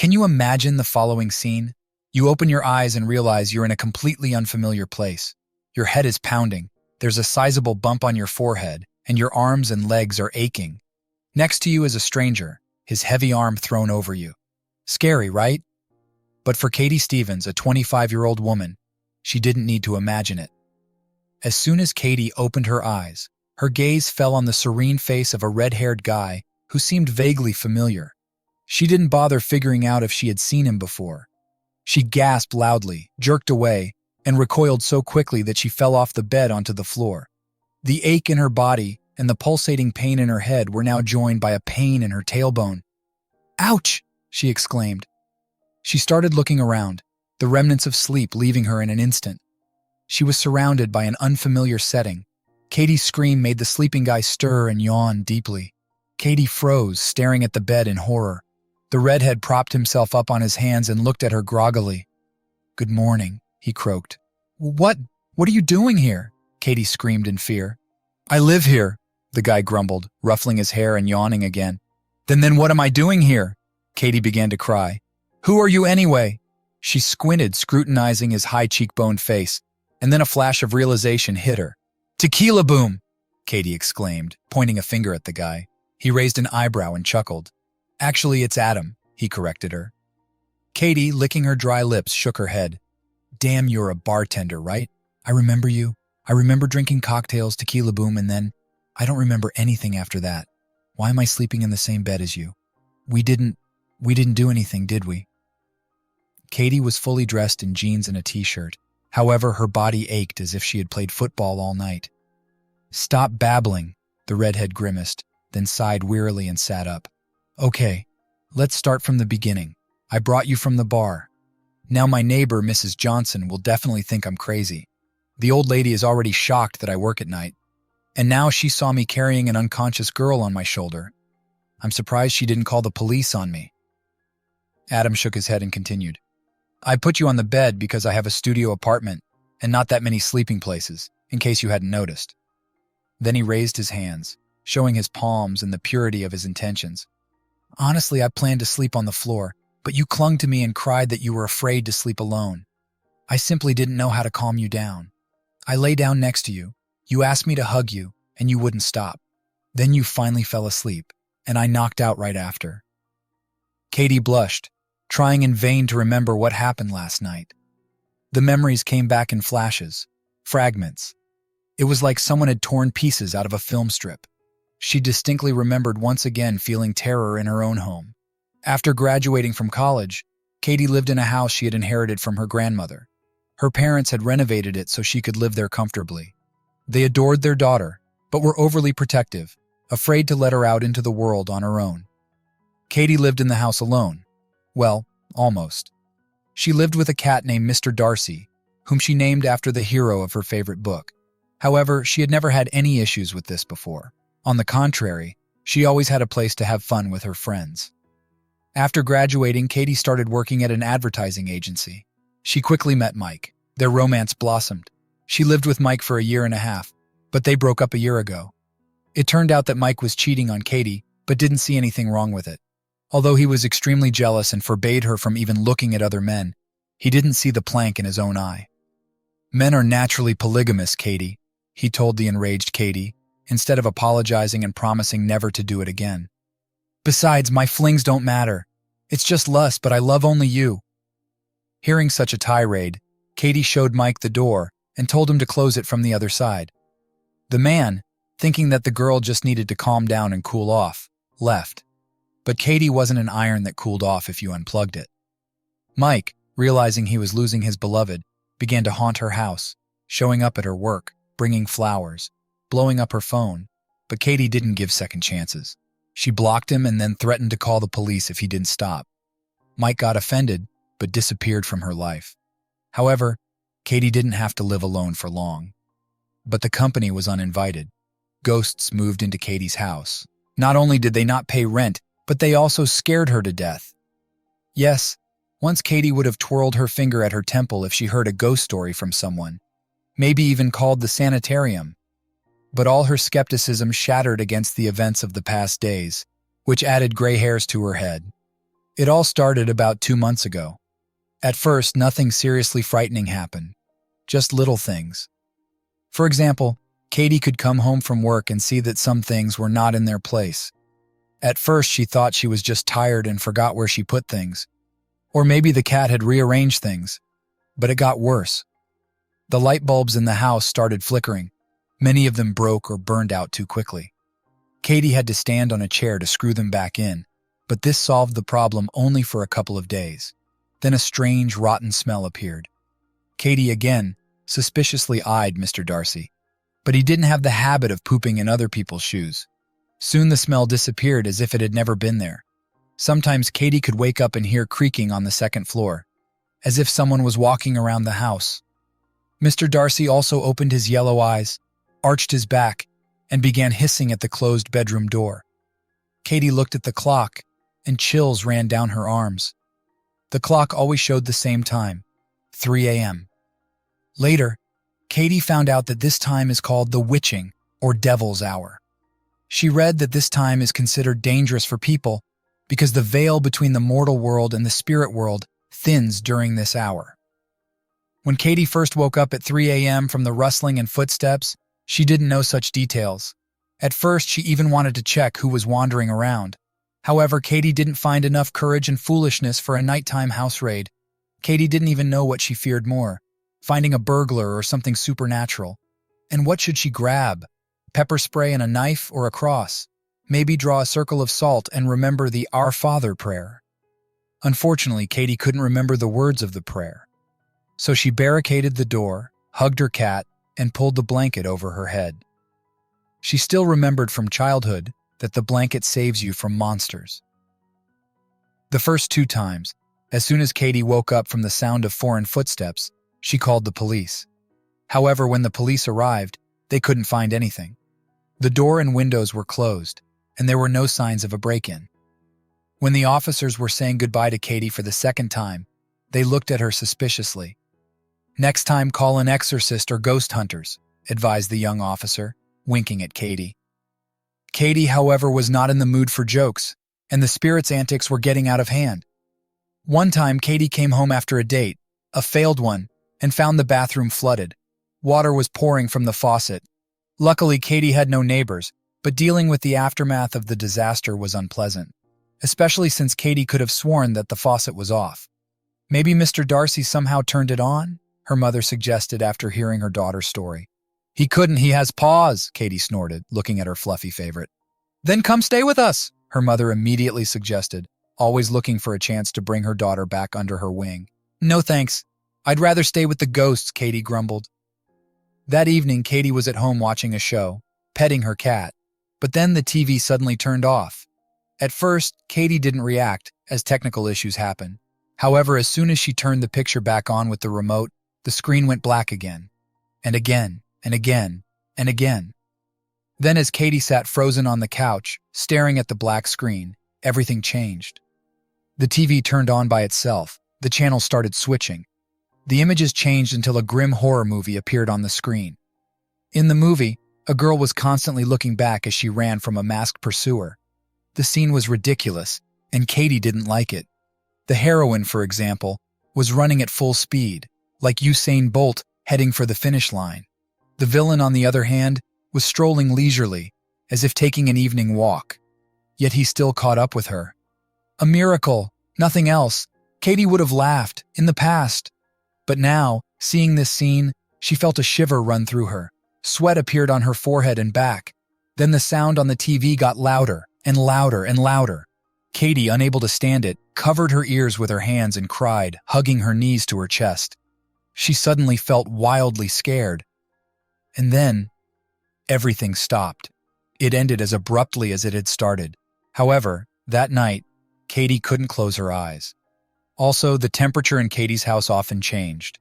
Can you imagine the following scene? You open your eyes and realize you're in a completely unfamiliar place. Your head is pounding, there's a sizable bump on your forehead, and your arms and legs are aching. Next to you is a stranger, his heavy arm thrown over you. Scary, right? But for Katie Stevens, a 25-year-old woman, she didn't need to imagine it. As soon as Katie opened her eyes, her gaze fell on the serene face of a red-haired guy who seemed vaguely familiar. She didn't bother figuring out if she had seen him before. She gasped loudly, jerked away, and recoiled so quickly that she fell off the bed onto the floor. The ache in her body and the pulsating pain in her head were now joined by a pain in her tailbone. "Ouch!" she exclaimed. She started looking around, the remnants of sleep leaving her in an instant. She was surrounded by an unfamiliar setting. Katie's scream made the sleeping guy stir and yawn deeply. Katie froze, staring at the bed in horror. The redhead propped himself up on his hands and looked at her groggily. "Good morning," he croaked. What are you doing here?" Katie screamed in fear. "I live here," the guy grumbled, ruffling his hair and yawning again. Then what am I doing here?" Katie began to cry. "Who are you anyway?" She squinted, scrutinizing his high cheekboned face, and then a flash of realization hit her. "Tequila boom!" Katie exclaimed, pointing a finger at the guy. He raised an eyebrow and chuckled. "Actually, it's Adam," he corrected her. Katie, licking her dry lips, shook her head. "Damn, you're a bartender, right? I remember you. I remember drinking cocktails, tequila boom, and then I don't remember anything after that. Why am I sleeping in the same bed as you? We didn't do anything, did we?" Katie was fully dressed in jeans and a t-shirt. However, her body ached as if she had played football all night. "Stop babbling," the redhead grimaced, then sighed wearily and sat up. "Okay, let's start from the beginning. I brought you from the bar. Now my neighbor, Mrs. Johnson, will definitely think I'm crazy. The old lady is already shocked that I work at night. And now she saw me carrying an unconscious girl on my shoulder. I'm surprised she didn't call the police on me." Adam shook his head and continued. "I put you on the bed because I have a studio apartment and not that many sleeping places, in case you hadn't noticed." Then he raised his hands, showing his palms and the purity of his intentions. "Honestly, I planned to sleep on the floor, but you clung to me and cried that you were afraid to sleep alone. I simply didn't know how to calm you down. I lay down next to you. You asked me to hug you, and you wouldn't stop. Then you finally fell asleep, and I knocked out right after." Katie blushed, trying in vain to remember what happened last night. The memories came back in flashes, fragments. It was like someone had torn pieces out of a film strip. She distinctly remembered once again feeling terror in her own home. After graduating from college, Katie lived in a house she had inherited from her grandmother. Her parents had renovated it so she could live there comfortably. They adored their daughter, but were overly protective, afraid to let her out into the world on her own. Katie lived in the house alone. Well, almost. She lived with a cat named Mr. Darcy, whom she named after the hero of her favorite book. However, she had never had any issues with this before. On the contrary, she always had a place to have fun with her friends. After graduating, Katie started working at an advertising agency. She quickly met Mike. Their romance blossomed. She lived with Mike for a year and a half, but they broke up a year ago. It turned out that Mike was cheating on Katie, but didn't see anything wrong with it. Although he was extremely jealous and forbade her from even looking at other men, he didn't see the plank in his own eye. "Men are naturally polygamous, Katie," he told the enraged Katie, instead of apologizing and promising never to do it again. "Besides, my flings don't matter. It's just lust, but I love only you." Hearing such a tirade, Katie showed Mike the door and told him to close it from the other side. The man, thinking that the girl just needed to calm down and cool off, left. But Katie wasn't an iron that cooled off if you unplugged it. Mike, realizing he was losing his beloved, began to haunt her house, showing up at her work, bringing flowers, blowing up her phone, but Katie didn't give second chances. She blocked him and then threatened to call the police if he didn't stop. Mike got offended, but disappeared from her life. However, Katie didn't have to live alone for long. But the company was uninvited. Ghosts moved into Katie's house. Not only did they not pay rent, but they also scared her to death. Yes, once Katie would have twirled her finger at her temple if she heard a ghost story from someone, maybe even called the sanitarium. But all her skepticism shattered against the events of the past days, which added gray hairs to her head. It all started about 2 months ago. At first, nothing seriously frightening happened, just little things. For example, Katie could come home from work and see that some things were not in their place. At first, she thought she was just tired and forgot where she put things. Or maybe the cat had rearranged things. But it got worse. The light bulbs in the house started flickering. Many of them broke or burned out too quickly. Katie had to stand on a chair to screw them back in, but this solved the problem only for a couple of days. Then a strange, rotten smell appeared. Katie again suspiciously eyed Mr. Darcy, but he didn't have the habit of pooping in other people's shoes. Soon the smell disappeared as if it had never been there. Sometimes Katie could wake up and hear creaking on the second floor, as if someone was walking around the house. Mr. Darcy also opened his yellow eyes, arched his back, and began hissing at the closed bedroom door. Katie looked at the clock, and chills ran down her arms. The clock always showed the same time, 3 a.m. Later, Katie found out that this time is called the witching or devil's hour. She read that this time is considered dangerous for people because the veil between the mortal world and the spirit world thins during this hour. When Katie first woke up at 3 a.m. from the rustling and footsteps, she didn't know such details. At first, she even wanted to check who was wandering around. However, Katie didn't find enough courage and foolishness for a nighttime house raid. Katie didn't even know what she feared more, finding a burglar or something supernatural. And what should she grab? Pepper spray and a knife or a cross? Maybe draw a circle of salt and remember the Our Father prayer. Unfortunately, Katie couldn't remember the words of the prayer. So she barricaded the door, hugged her cat, and pulled the blanket over her head. She still remembered from childhood that the blanket saves you from monsters. The first 2 times, as soon as Katie woke up from the sound of foreign footsteps, she called the police. However, when the police arrived, they couldn't find anything. The door and windows were closed, and there were no signs of a break-in. When the officers were saying goodbye to Katie for the second time, they looked at her suspiciously. "Next time, call an exorcist or ghost hunters," advised the young officer, winking at Katie. Katie, however, was not in the mood for jokes, and the spirit's antics were getting out of hand. One time, Katie came home after a date, a failed one, and found the bathroom flooded. Water was pouring from the faucet. Luckily, Katie had no neighbors, but dealing with the aftermath of the disaster was unpleasant, especially since Katie could have sworn that the faucet was off. "Maybe Mr. Darcy somehow turned it on?" her mother suggested after hearing her daughter's story. "He couldn't, he has paws," Katie snorted, looking at her fluffy favorite. "Then come stay with us," her mother immediately suggested, always looking for a chance to bring her daughter back under her wing. "No thanks. I'd rather stay with the ghosts," Katie grumbled. That evening, Katie was at home watching a show, petting her cat, but then the TV suddenly turned off. At first, Katie didn't react, as technical issues happen. However, as soon as she turned the picture back on with the remote, the screen went black again, and again, and again, and again. Then as Katie sat frozen on the couch, staring at the black screen, everything changed. The TV turned on by itself. The channel started switching. The images changed until a grim horror movie appeared on the screen. In the movie, a girl was constantly looking back as she ran from a masked pursuer. The scene was ridiculous, and Katie didn't like it. The heroine, for example, was running at full speed, like Usain Bolt heading for the finish line. The villain, on the other hand, was strolling leisurely, as if taking an evening walk. Yet he still caught up with her. A miracle, nothing else. Katie would have laughed in the past. But now, seeing this scene, she felt a shiver run through her. Sweat appeared on her forehead and back. Then the sound on the TV got louder and louder and louder. Katie, unable to stand it, covered her ears with her hands and cried, hugging her knees to her chest. She suddenly felt wildly scared. And then, everything stopped. It ended as abruptly as it had started. However, that night, Katie couldn't close her eyes. Also, the temperature in Katie's house often changed.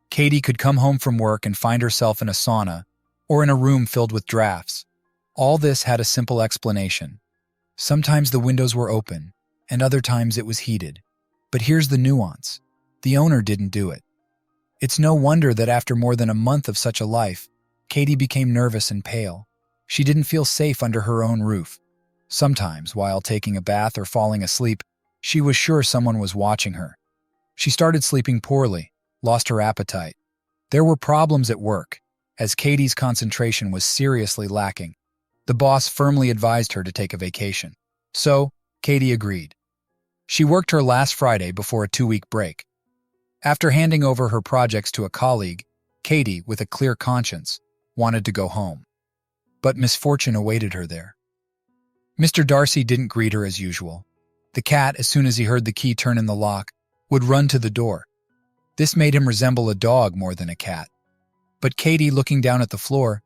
Katie could come home from work and find herself in a sauna or in a room filled with drafts. All this had a simple explanation. Sometimes the windows were open, and other times it was heated. But here's the nuance. The owner didn't do it. It's no wonder that after more than a month of such a life, Katie became nervous and pale. She didn't feel safe under her own roof. Sometimes, while taking a bath or falling asleep, She was sure someone was watching her. She started sleeping poorly, lost her appetite. There were problems at work, as Katie's concentration was seriously lacking. The boss firmly advised her to take a vacation. So, Katie agreed. She worked her last Friday before a 2-week break. After handing over her projects to a colleague, Katie, with a clear conscience, wanted to go home. But misfortune awaited her there. Mr. Darcy didn't greet her as usual. The cat, as soon as he heard the key turn in the lock, would run to the door. This made him resemble a dog more than a cat. But Katie, looking down at the floor,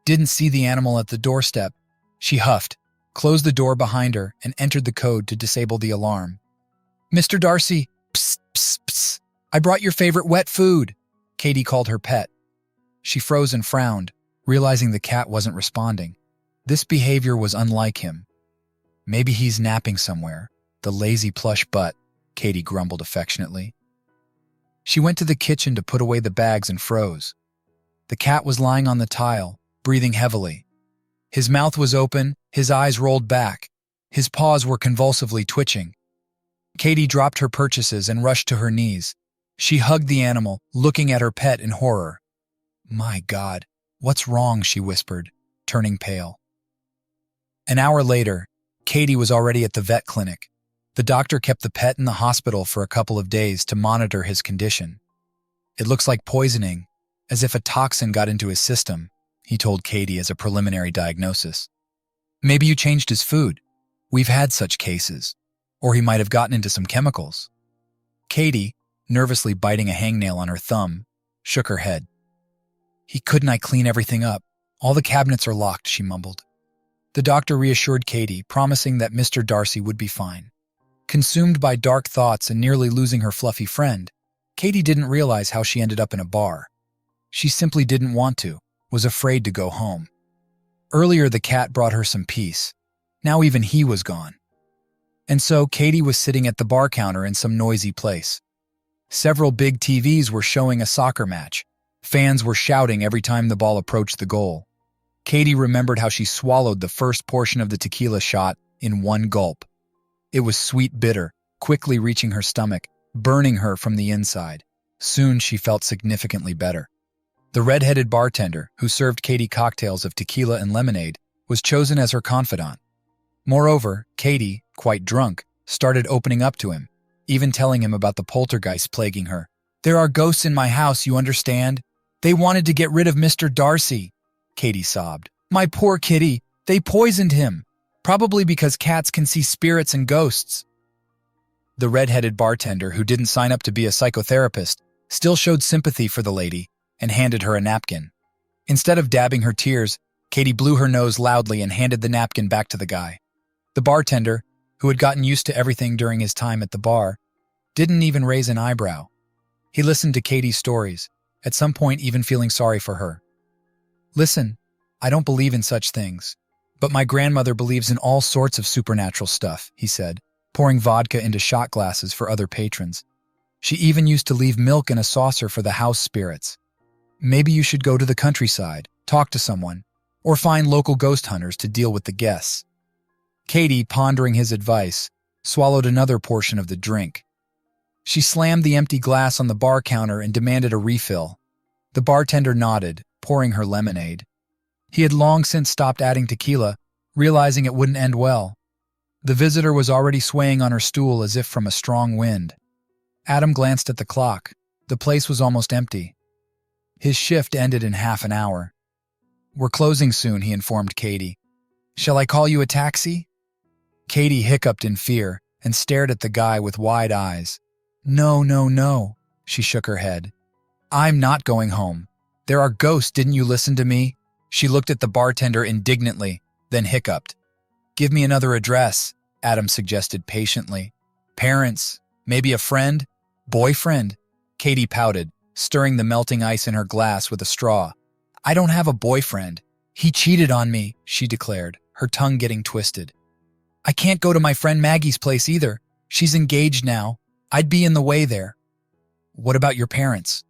didn't see the animal at the doorstep. She huffed, closed the door behind her, and entered the code to disable the alarm. "Mr. Darcy, psst, psst, psst. I brought your favorite wet food," Katie called her pet. She froze and frowned, realizing the cat wasn't responding. This behavior was unlike him. "Maybe he's napping somewhere, the lazy plush butt," Katie grumbled affectionately. She went to the kitchen to put away the bags and froze. The cat was lying on the tile, breathing heavily. His mouth was open, his eyes rolled back. His paws were convulsively twitching. Katie dropped her purchases and rushed to her knees. She hugged the animal, looking at her pet in horror. "My God, what's wrong?" she whispered, turning pale. An hour later, Katie was already at the vet clinic. The doctor kept the pet in the hospital for a couple of days to monitor his condition. "It looks like poisoning, as if a toxin got into his system," he told Katie as a preliminary diagnosis. "Maybe you changed his food. We've had such cases. Or he might have gotten into some chemicals." Katie, nervously biting a hangnail on her thumb, shook her head. Couldn't I clean everything up? All the cabinets are locked," she mumbled. The doctor reassured Katie, promising that Mr. Darcy would be fine. Consumed by dark thoughts and nearly losing her fluffy friend, Katie didn't realize how she ended up in a bar. She simply didn't want to, was afraid to go home. Earlier, the cat brought her some peace. Now even he was gone. And so Katie was sitting at the bar counter in some noisy place. Several big TVs were showing a soccer match. Fans were shouting every time the ball approached the goal. Katie remembered how she swallowed the first portion of the tequila shot in one gulp. It was sweet bitter, quickly reaching her stomach, burning her from the inside. Soon she felt significantly better. The red-headed bartender, who served Katie cocktails of tequila and lemonade, was chosen as her confidant. Moreover, Katie, quite drunk, started opening up to him, even telling him about the poltergeist plaguing her. "There are ghosts in my house, you understand? They wanted to get rid of Mr. Darcy," Katie sobbed. "My poor kitty, they poisoned him. Probably because cats can see spirits and ghosts." The red-headed bartender, who didn't sign up to be a psychotherapist, still showed sympathy for the lady and handed her a napkin. Instead of dabbing her tears, Katie blew her nose loudly and handed the napkin back to the guy. The bartender, who had gotten used to everything during his time at the bar, didn't even raise an eyebrow. He listened to Katie's stories, at some point even feeling sorry for her. "Listen, I don't believe in such things, but my grandmother believes in all sorts of supernatural stuff," he said, pouring vodka into shot glasses for other patrons. "She even used to leave milk in a saucer for the house spirits. Maybe you should go to the countryside, talk to someone, or find local ghost hunters to deal with the guests." Katie, pondering his advice, swallowed another portion of the drink. She slammed the empty glass on the bar counter and demanded a refill. The bartender nodded, pouring her lemonade. He had long since stopped adding tequila, realizing it wouldn't end well. The visitor was already swaying on her stool as if from a strong wind. Adam glanced at the clock. The place was almost empty. His shift ended in half an hour. "We're closing soon," he informed Katie. "Shall I call you a taxi?" Katie hiccuped in fear and stared at the guy with wide eyes. "No, no, no," she shook her head. "I'm not going home. There are ghosts, didn't you listen to me?" She looked at the bartender indignantly, then hiccuped. "Give me another address," Adam suggested patiently. "Parents, maybe a friend? Boyfriend?" Katie pouted, stirring the melting ice in her glass with a straw. "I don't have a boyfriend. He cheated on me," she declared, her tongue getting twisted. "I can't go to my friend Maggie's place either. She's engaged now. I'd be in the way there." "What about your parents?"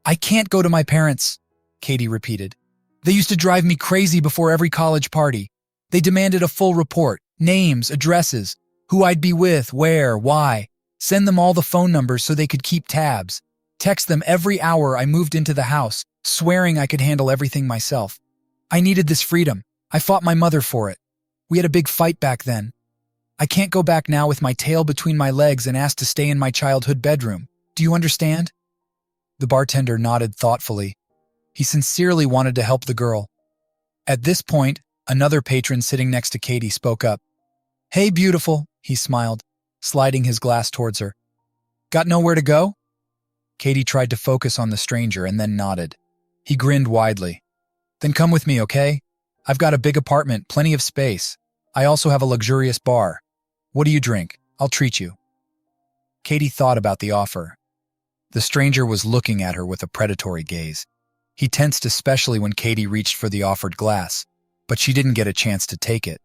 "I can't go to my parents," Katie repeated. "They used to drive me crazy before every college party. They demanded a full report, names, addresses, Who I'd be with, where, why. Send them all the phone numbers so they could keep tabs. Text them every hour I moved into the house, swearing I could handle everything myself. I needed this freedom. I fought my mother for it. We had a big fight back then. I can't go back now with my tail between my legs and ask to stay in my childhood bedroom. Do you understand? The bartender nodded thoughtfully. He sincerely wanted to help the girl. At this point, another patron sitting next to Katie spoke up. Hey, beautiful, he smiled, sliding his glass towards her. Got nowhere to go? Katie tried to focus on the stranger and then nodded. He grinned widely. Then come with me, okay? I've got a big apartment, plenty of space. I also have a luxurious bar. What do you drink? I'll treat you. Katie thought about the offer. The stranger was looking at her with a predatory gaze. He tensed especially when Katie reached for the offered glass, but she didn't get a chance to take it.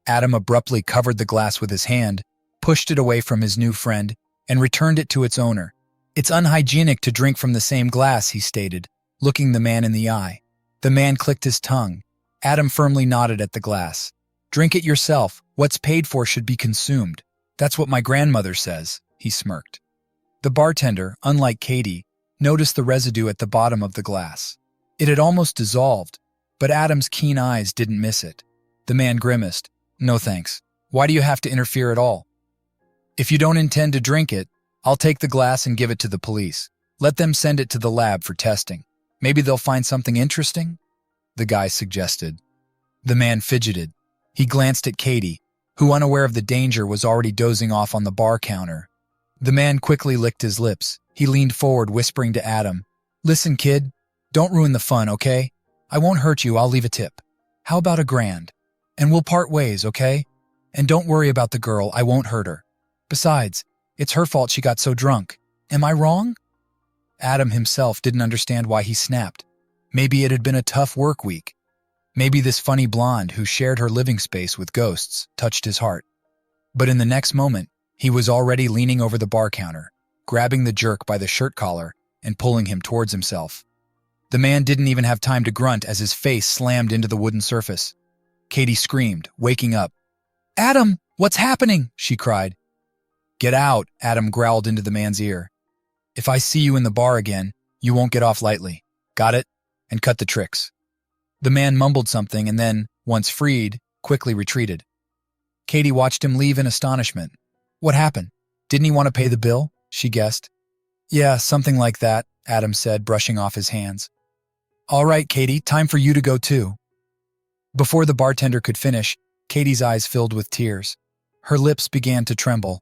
Adam abruptly covered the glass with his hand, pushed it away from his new friend, and returned it to its owner. It's unhygienic to drink from the same glass, he stated, looking the man in the eye. The man clicked his tongue. Adam firmly nodded at the glass. Drink it yourself. What's paid for should be consumed. That's what my grandmother says, he smirked. The bartender, unlike Katie, noticed the residue at the bottom of the glass. It had almost dissolved, but Adam's keen eyes didn't miss it. The man grimaced. No thanks. Why do you have to interfere at all? If you don't intend to drink it, I'll take the glass and give it to the police. Let them send it to the lab for testing. Maybe they'll find something interesting? The guy suggested. The man fidgeted. He glanced at Katie, who, unaware of the danger, was already dozing off on the bar counter. The man quickly licked his lips. He leaned forward, whispering to Adam, Listen, kid, don't ruin the fun, okay? I won't hurt you, I'll leave a tip. How about $1,000? And we'll part ways, okay? And don't worry about the girl, I won't hurt her. Besides, it's her fault she got so drunk. Am I wrong? Adam himself didn't understand why he snapped. Maybe it had been a tough work week. Maybe this funny blonde who shared her living space with ghosts touched his heart. But in the next moment, he was already leaning over the bar counter, grabbing the jerk by the shirt collar and pulling him towards himself. The man didn't even have time to grunt as his face slammed into the wooden surface. Katie screamed, waking up. Adam, what's happening? She cried. Get out, Adam growled into the man's ear. If I see you in the bar again, you won't get off lightly. Got it? And cut the tricks. The man mumbled something and then, once freed, quickly retreated. Katie watched him leave in astonishment. What happened? Didn't he want to pay the bill? She guessed. Yeah, something like that, Adam said, brushing off his hands. All right, Katie, time for you to go too. Before the bartender could finish, Katie's eyes filled with tears. Her lips began to tremble.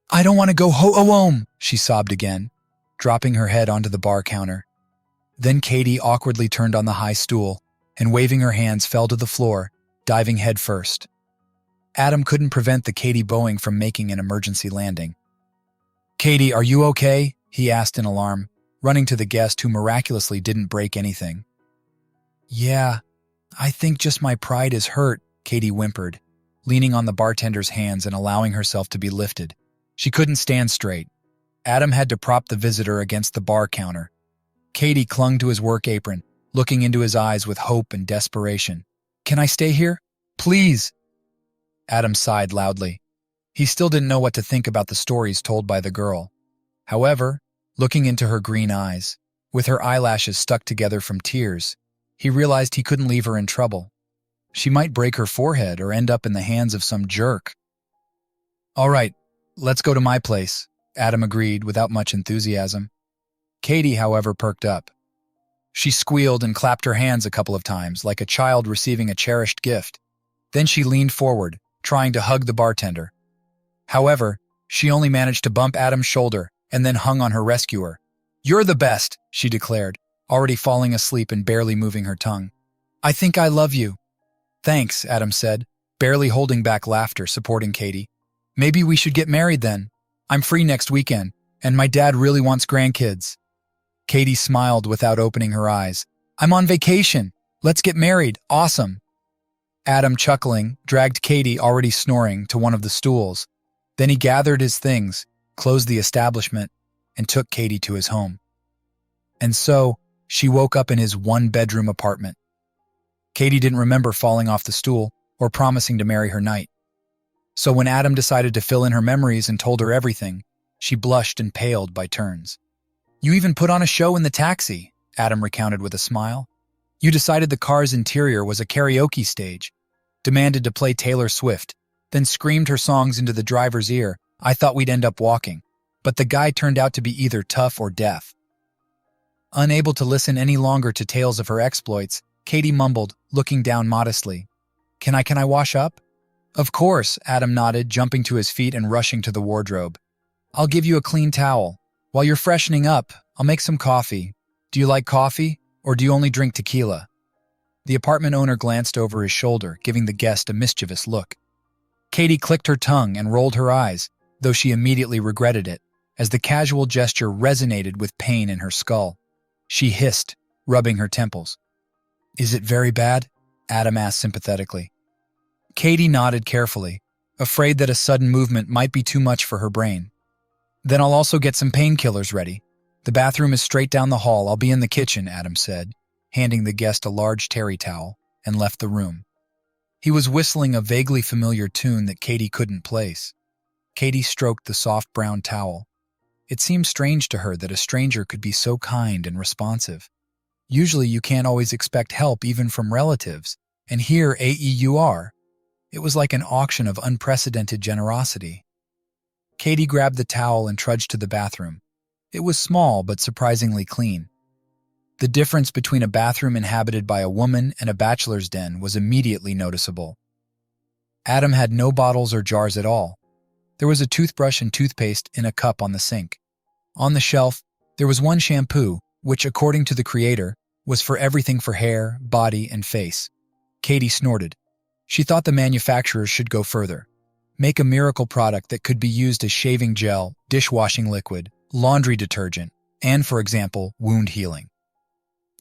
I don't want to go home, she sobbed again, dropping her head onto the bar counter. Then Katie awkwardly turned on the high stool and, waving her hands, fell to the floor, diving head first. Adam couldn't prevent the Katie Boeing from making an emergency landing. Katie, are you okay? He asked in alarm, running to the guest who miraculously didn't break anything. Yeah, I think just my pride is hurt, Katie whimpered, leaning on the bartender's hands and allowing herself to be lifted. She couldn't stand straight. Adam had to prop the visitor against the bar counter. Katie clung to his work apron, looking into his eyes with hope and desperation. Can I stay here? Please! Adam sighed loudly. He still didn't know what to think about the stories told by the girl. However, looking into her green eyes, with her eyelashes stuck together from tears, he realized he couldn't leave her in trouble. She might break her forehead or end up in the hands of some jerk. All right, let's go to my place, Adam agreed without much enthusiasm. Katie, however, perked up. She squealed and clapped her hands a couple of times, like a child receiving a cherished gift. Then she leaned forward, trying to hug the bartender. However, she only managed to bump Adam's shoulder and then hung on her rescuer. You're the best, she declared, already falling asleep and barely moving her tongue. I think I love you. Thanks, Adam said, barely holding back laughter, supporting Katie. Maybe we should get married then. I'm free next weekend, and my dad really wants grandkids. Katie smiled without opening her eyes. I'm on vacation. Let's get married. Awesome. Adam, chuckling, dragged Katie, already snoring, to one of the stools. Then he gathered his things, closed the establishment, and took Katie to his home. And so, she woke up in his one-bedroom apartment. Katie didn't remember falling off the stool or promising to marry her knight. So when Adam decided to fill in her memories and told her everything, she blushed and paled by turns. "You even put on a show in the taxi," Adam recounted with a smile. "You decided the car's interior was a karaoke stage, demanded to play Taylor Swift, then screamed her songs into the driver's ear. I thought we'd end up walking, but the guy turned out to be either tough or deaf." Unable to listen any longer to tales of her exploits, Katie mumbled, looking down modestly. Can I wash up?" "Of course," Adam nodded, jumping to his feet and rushing to the wardrobe. "I'll give you a clean towel. While you're freshening up, I'll make some coffee. Do you like coffee, or do you only drink tequila?" The apartment owner glanced over his shoulder, giving the guest a mischievous look. Katie clicked her tongue and rolled her eyes, though she immediately regretted it, as the casual gesture resonated with pain in her skull. She hissed, rubbing her temples. "Is it very bad?" Adam asked sympathetically. Katie nodded carefully, afraid that a sudden movement might be too much for her brain. "Then I'll also get some painkillers ready. The bathroom is straight down the hall. I'll be in the kitchen," Adam said, handing the guest a large terry towel, and left the room. He was whistling a vaguely familiar tune that Katie couldn't place. Katie stroked the soft brown towel. It seemed strange to her that a stranger could be so kind and responsive. Usually you can't always expect help even from relatives, and here AEUR. It was like an auction of unprecedented generosity. Katie grabbed the towel and trudged to the bathroom. It was small but surprisingly clean. The difference between a bathroom inhabited by a woman and a bachelor's den was immediately noticeable. Adam had no bottles or jars at all. There was a toothbrush and toothpaste in a cup on the sink. On the shelf, there was one shampoo, which, according to the creator, was for everything for hair, body, and face. Katie snorted. She thought the manufacturers should go further. Make a miracle product that could be used as shaving gel, dishwashing liquid, laundry detergent, and, for example, wound healing.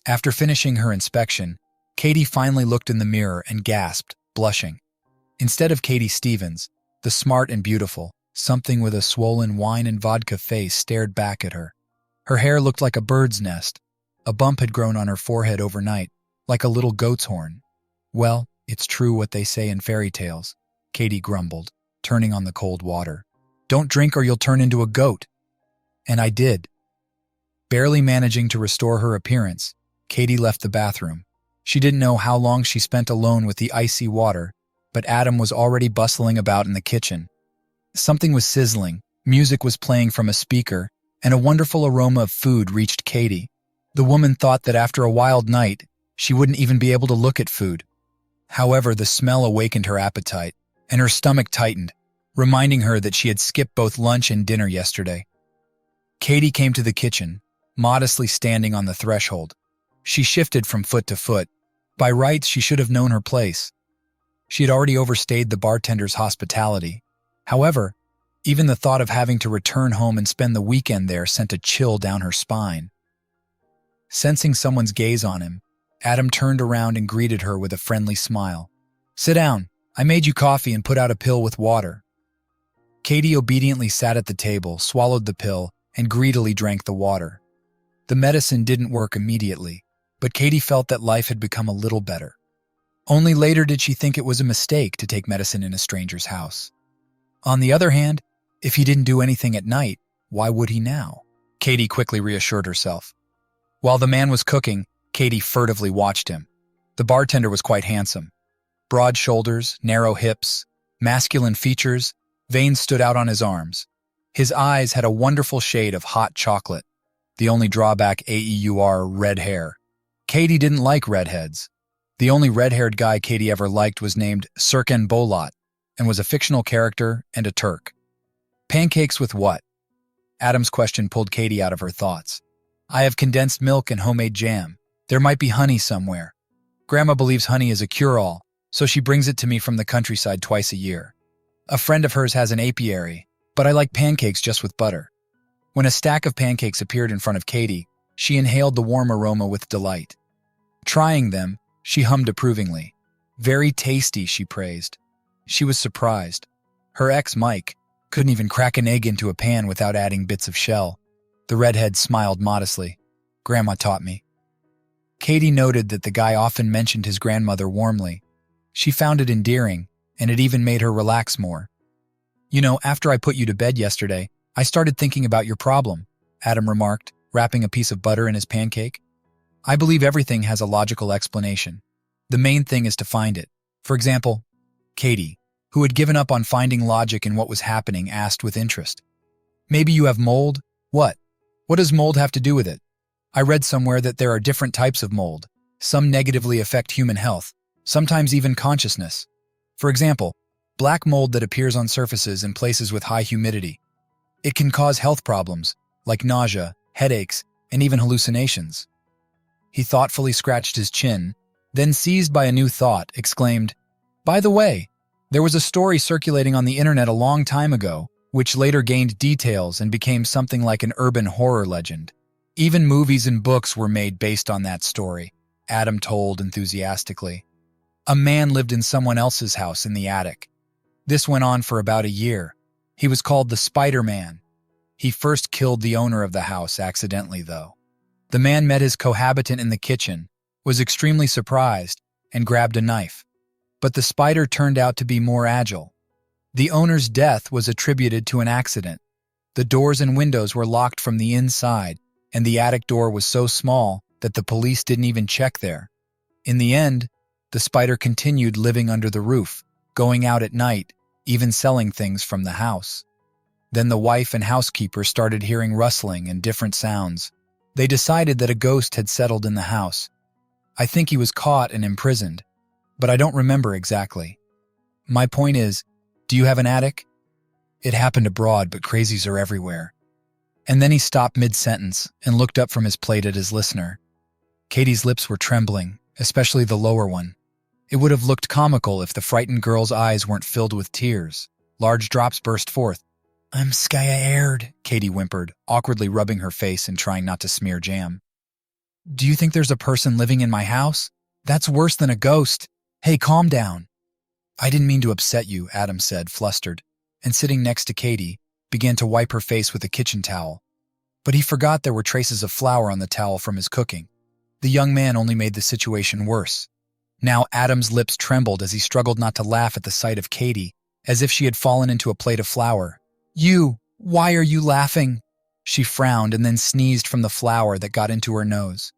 After finishing her inspection, Katie finally looked in the mirror and gasped, blushing. Instead of Katie Stevens, the smart and beautiful, something with a swollen wine and vodka face stared back at her. Her hair looked like a bird's nest. A bump had grown on her forehead overnight, like a little goat's horn. "Well, it's true what they say in fairy tales," Katie grumbled, turning on the cold water. "Don't drink or you'll turn into a goat." And I did. Barely managing to restore her appearance, Katie left the bathroom. She didn't know how long she spent alone with the icy water, but Adam was already bustling about in the kitchen. Something was sizzling, music was playing from a speaker, and a wonderful aroma of food reached Katie. The woman thought that after a wild night, she wouldn't even be able to look at food. However, the smell awakened her appetite, and her stomach tightened, reminding her that she had skipped both lunch and dinner yesterday. Katie came to the kitchen, modestly standing on the threshold. She shifted from foot to foot. By rights, she should have known her place. She had already overstayed the bartender's hospitality. However, even the thought of having to return home and spend the weekend there sent a chill down her spine. Sensing someone's gaze on him, Adam turned around and greeted her with a friendly smile. "Sit down. I made you coffee and put out a pill with water." Katie obediently sat at the table, swallowed the pill, and greedily drank the water. The medicine didn't work immediately, but Katie felt that life had become a little better. Only later did she think it was a mistake to take medicine in a stranger's house. On the other hand, if he didn't do anything at night, why would he now? Katie quickly reassured herself. While the man was cooking, Katie furtively watched him. The bartender was quite handsome. Broad shoulders, narrow hips, masculine features, veins stood out on his arms. His eyes had a wonderful shade of hot chocolate. The only drawback, AEUR, red hair. Katie didn't like redheads. The only red-haired guy Katie ever liked was named Serkan Bolat and was a fictional character and a Turk. Pancakes with what? Adam's question pulled Katie out of her thoughts. "I have condensed milk and homemade jam. There might be honey somewhere. Grandma believes honey is a cure-all, so she brings it to me from the countryside twice a year. A friend of hers has an apiary, but I like pancakes just with butter." When a stack of pancakes appeared in front of Katie, she inhaled the warm aroma with delight. Trying them, she hummed approvingly. "Very tasty," she praised. She was surprised. Her ex, Mike, couldn't even crack an egg into a pan without adding bits of shell. The redhead smiled modestly. "Grandma taught me." Katie noted that the guy often mentioned his grandmother warmly. She found it endearing, and it even made her relax more. After I put you to bed yesterday, I started thinking about your problem, Adam remarked, wrapping a piece of butter in his pancake. I believe everything has a logical explanation. The main thing is to find it. For example, Katie, who had given up on finding logic in what was happening, asked with interest. Maybe you have mold? What? What does mold have to do with it? I read somewhere that there are different types of mold. Some negatively affect human health, sometimes even consciousness. For example, black mold that appears on surfaces in places with high humidity. It can cause health problems, like nausea, headaches, and even hallucinations. He thoughtfully scratched his chin, then seized by a new thought, exclaimed, "By the way, there was a story circulating on the internet a long time ago, which later gained details and became something like an urban horror legend. Even movies and books were made based on that story," Adam told enthusiastically. A man lived in someone else's house in the attic. This went on for about a year. He was called the Spider-Man. He first killed the owner of the house accidentally, though. The man met his cohabitant in the kitchen, was extremely surprised, and grabbed a knife. But the spider turned out to be more agile. The owner's death was attributed to an accident. The doors and windows were locked from the inside, and the attic door was so small that the police didn't even check there. In the end, the spider continued living under the roof, going out at night, even selling things from the house. Then the wife and housekeeper started hearing rustling and different sounds. They decided that a ghost had settled in the house. I think he was caught and imprisoned, but I don't remember exactly. My point is, do you have an attic? It happened abroad, but crazies are everywhere. And then he stopped mid-sentence and looked up from his plate at his listener. Katie's lips were trembling, especially the lower one. It would have looked comical if the frightened girl's eyes weren't filled with tears. Large drops burst forth. "I'm scared," Katie whimpered, awkwardly rubbing her face and trying not to smear jam. "Do you think there's a person living in my house? That's worse than a ghost. Hey, calm down." "I didn't mean to upset you," Adam said, flustered, and sitting next to Katie, began to wipe her face with a kitchen towel. But he forgot there were traces of flour on the towel from his cooking. The young man only made the situation worse. Now Adam's lips trembled as he struggled not to laugh at the sight of Katie, as if she had fallen into a plate of flour. Why are you laughing?" She frowned and then sneezed from the flour that got into her nose.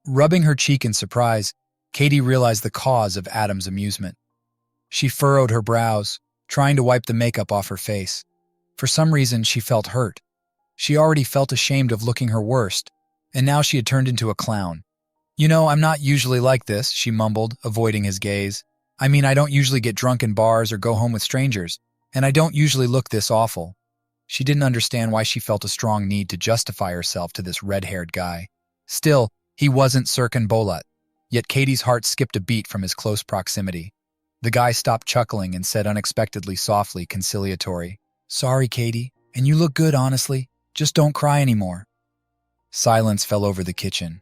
Rubbing her cheek in surprise, Katie realized the cause of Adam's amusement. She furrowed her brows, trying to wipe the makeup off her face. For some reason, she felt hurt. She already felt ashamed of looking her worst, and now she had turned into a clown. I'm not usually like this," she mumbled, avoiding his gaze. "I mean, I don't usually get drunk in bars or go home with strangers, and I don't usually look this awful." She didn't understand why she felt a strong need to justify herself to this red-haired guy. Still, he wasn't Circumbolat, yet Katie's heart skipped a beat from his close proximity. The guy stopped chuckling and said unexpectedly softly, conciliatory, "Sorry, Katie, and you look good, honestly. Just don't cry anymore." Silence fell over the kitchen.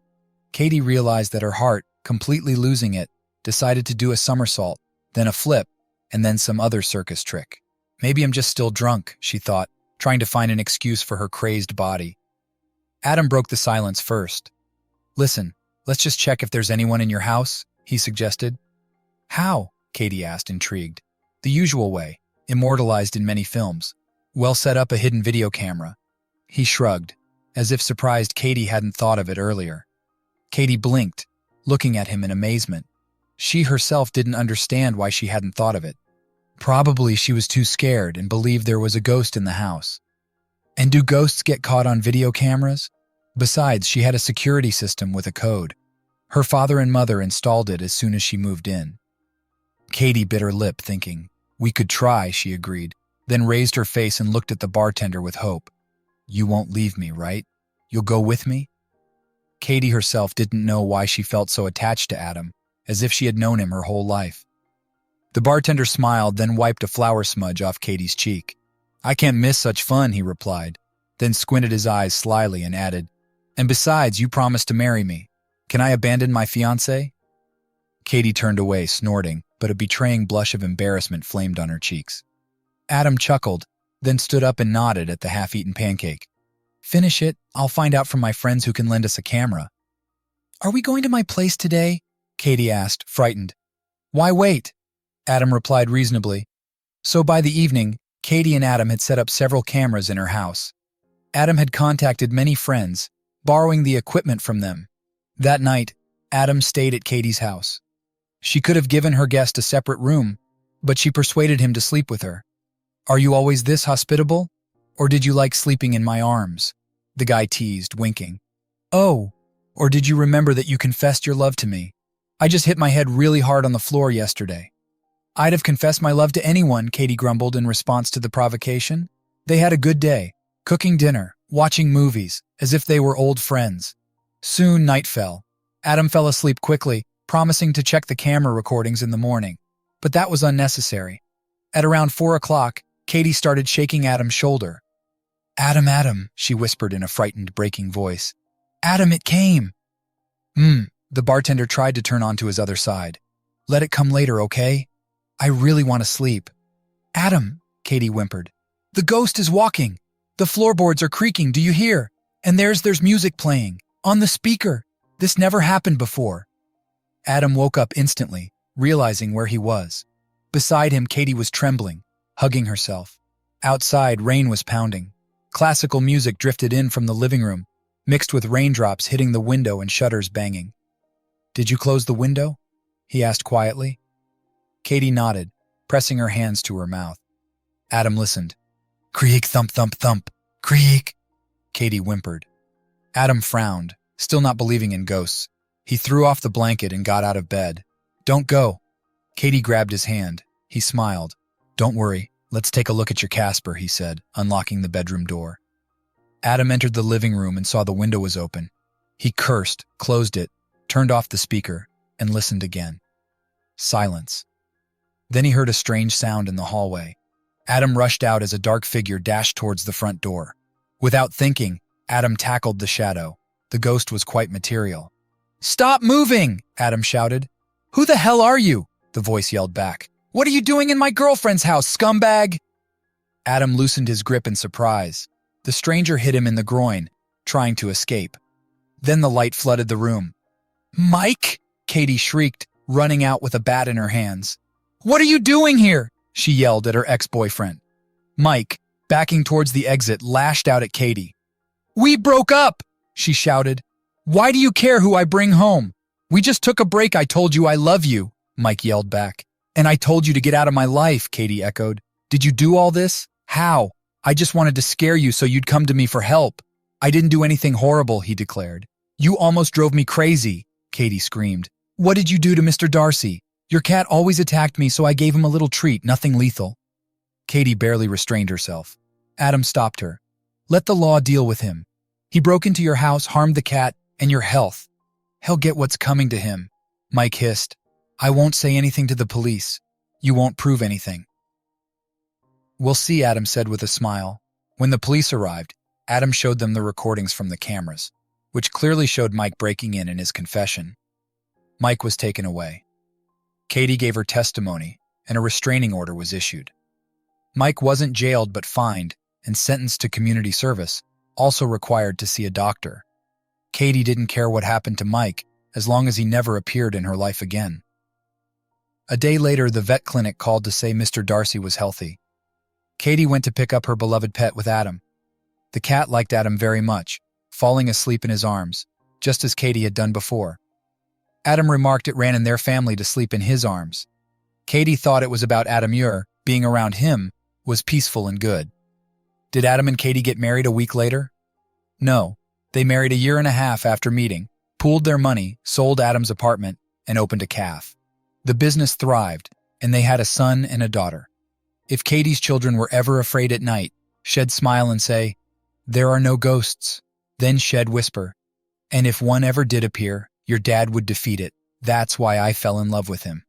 Katie realized that her heart, completely losing it, decided to do a somersault, then a flip, and then some other circus trick. "Maybe I'm just still drunk," she thought, trying to find an excuse for her crazed body. Adam broke the silence first. "Listen, let's just check if there's anyone in your house," he suggested. "How?" Katie asked, intrigued. "The usual way, immortalized in many films. We'll set up a hidden video camera." He shrugged, as if surprised Katie hadn't thought of it earlier. Katie blinked, looking at him in amazement. She herself didn't understand why she hadn't thought of it. Probably she was too scared and believed there was a ghost in the house. And do ghosts get caught on video cameras? Besides, she had a security system with a code. Her father and mother installed it as soon as she moved in. Katie bit her lip, thinking, "We could try," she agreed, then raised her face and looked at the bartender with hope. "You won't leave me, right? You'll go with me?" Katie herself didn't know why she felt so attached to Adam, as if she had known him her whole life. The bartender smiled, then wiped a flour smudge off Katie's cheek. "I can't miss such fun," he replied, then squinted his eyes slyly and added, "And besides, you promised to marry me. Can I abandon my fiancé?" Katie turned away, snorting, but a betraying blush of embarrassment flamed on her cheeks. Adam chuckled, then stood up and nodded at the half-eaten pancake. "Finish it. I'll find out from my friends who can lend us a camera." "Are we going to my place today?" Katie asked, frightened. "Why wait?" Adam replied reasonably. So by the evening, Katie and Adam had set up several cameras in her house. Adam had contacted many friends, borrowing the equipment from them. That night, Adam stayed at Katie's house. She could have given her guest a separate room, but she persuaded him to sleep with her. "Are you always this hospitable? Or did you like sleeping in my arms?" the guy teased, winking. "Oh, or did you remember that you confessed your love to me? I just hit my head really hard on the floor yesterday." "I'd have confessed my love to anyone," Katie grumbled in response to the provocation. They had a good day, cooking dinner, watching movies, as if they were old friends. Soon night fell. Adam fell asleep quickly, promising to check the camera recordings in the morning. But that was unnecessary. At around 4 o'clock, Katie started shaking Adam's shoulder. Adam, she whispered in a frightened, breaking voice. "Adam, it came." The bartender tried to turn onto his other side. "Let it come later, okay? I really want to sleep." "Adam," Katie whimpered. "The ghost is walking. The floorboards are creaking, do you hear? And there's music playing. On the speaker. This never happened before." Adam woke up instantly, realizing where he was. Beside him, Katie was trembling, hugging herself. Outside, rain was pounding. Classical music drifted in from the living room, mixed with raindrops hitting the window and shutters banging. "Did you close the window?" he asked quietly. Katie nodded, pressing her hands to her mouth. Adam listened. "Creak, thump, thump, thump. Creak," Katie whimpered. Adam frowned, still not believing in ghosts. He threw off the blanket and got out of bed. "Don't go." Katie grabbed his hand. He smiled. "Don't worry. Let's take a look at your Casper," he said, unlocking the bedroom door. Adam entered the living room and saw the window was open. He cursed, closed it, turned off the speaker, and listened again. Silence. Then he heard a strange sound in the hallway. Adam rushed out as a dark figure dashed towards the front door. Without thinking, Adam tackled the shadow. The ghost was quite material. "Stop moving!" Adam shouted. "Who the hell are you?" the voice yelled back. "What are you doing in my girlfriend's house, scumbag?" Adam loosened his grip in surprise. The stranger hit him in the groin, trying to escape. Then the light flooded the room. "Mike!" Katie shrieked, running out with a bat in her hands. "What are you doing here?" she yelled at her ex-boyfriend. Mike, backing towards the exit, lashed out at Katie. "We broke up!" she shouted. "Why do you care who I bring home? We just took a break. I told you I love you," Mike yelled back. "And I told you to get out of my life," Katie echoed. "Did you do all this? How? I just wanted to scare you so you'd come to me for help." "I didn't do anything horrible," he declared. "You almost drove me crazy," Katie screamed. "What did you do to Mr. Darcy? Your cat always attacked me, so I gave him a little treat, nothing lethal." Katie barely restrained herself. Adam stopped her. "Let the law deal with him. He broke into your house, harmed the cat, and your health. He'll get what's coming to him," Mike hissed. "I won't say anything to the police. You won't prove anything." "We'll see," Adam said with a smile. When the police arrived, Adam showed them the recordings from the cameras, which clearly showed Mike breaking in his confession. Mike was taken away. Katie gave her testimony, and a restraining order was issued. Mike wasn't jailed but fined and sentenced to community service, also required to see a doctor. Katie didn't care what happened to Mike, as long as he never appeared in her life again. A day later, the vet clinic called to say Mr. Darcy was healthy. Katie went to pick up her beloved pet with Adam. The cat liked Adam very much, falling asleep in his arms, just as Katie had done before. Adam remarked it ran in their family to sleep in his arms. Katie thought it was about AmITheA, being around him was peaceful and good. Did Adam and Katie get married a week later? No, they married a year and a half after meeting, pooled their money, sold Adam's apartment, and opened a cafe. The business thrived, and they had a son and a daughter. If Katie's children were ever afraid at night, she'd smile and say, "There are no ghosts." Then she'd whisper, "And if one ever did appear, your dad would defeat it. That's why I fell in love with him."